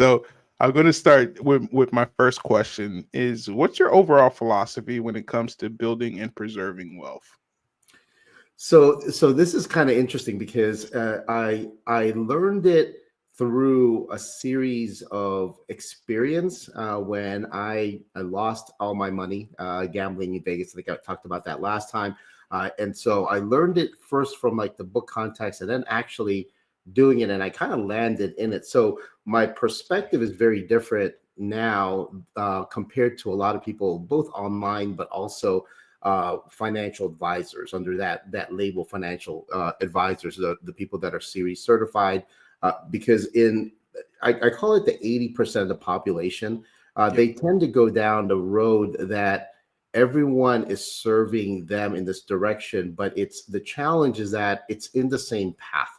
So I'm going to start with my first question is what's your overall philosophy when it comes to building and preserving wealth? So this is kind of interesting because I learned it through a series of experience when I lost all my money gambling in Vegas. I think I talked about that last time. And so I learned it first from like the book context and then actually doing it, and I kind of landed in it. So my perspective is very different now compared to a lot of people, both online but also financial advisors under that label, financial advisors, the people that are series certified, because I call it the 80% of the population. Yep. They tend to go down the road that everyone is serving them in this direction, but it's the challenge is that it's in the same path.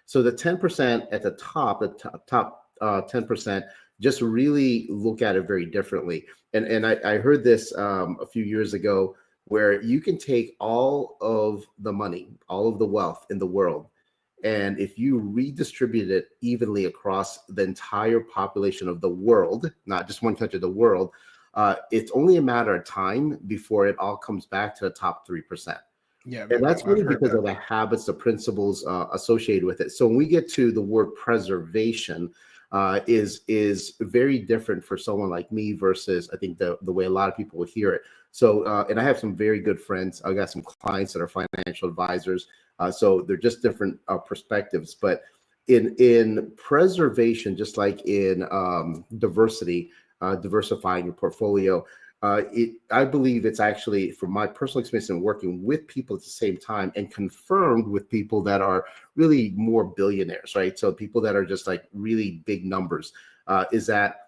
So the 10% at the top, top 10%, just really look at it very differently. And I heard this a few years ago where you can take all of the money, all of the wealth in the world, and if you redistribute it evenly across the entire population of the world, not just one country, the world, it's only a matter of time before it all comes back to the top 3%. Yeah, And that's I've really heard because that. of the habits, the principles associated with it. So when we get to the word preservation, is very different for someone like me versus I think the way a lot of people will hear it. So and I have some very good friends. I got some clients that are financial advisors. So they're just different perspectives. But in preservation, just like in diversity, diversifying your portfolio, I believe it's actually from my personal experience in working with people at the same time and confirmed with people that are really more billionaires, right? So people that are just like really big numbers, is that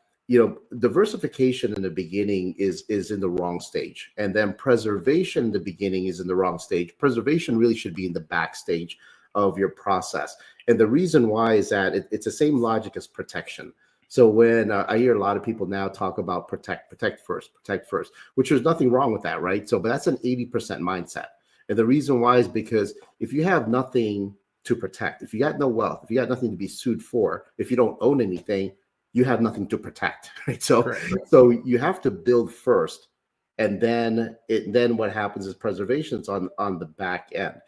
diversification in the beginning is in the wrong stage, and then preservation in the beginning is in the wrong stage. Preservation really should be in the backstage of your process, and the reason why is that it's the same logic as protection. So when I hear a lot of people now talk about protect first, which there's nothing wrong with that, right? So, but that's an 80% mindset. And the reason why is because if you have nothing to protect, if you got no wealth, if you got nothing to be sued for, if you don't own anything, you have nothing to protect, right? So, Correct. so you have to build first, and then what happens is preservation's on the back end.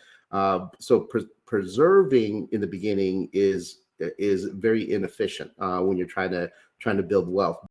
So preserving in the beginning is very inefficient when you're trying to build wealth.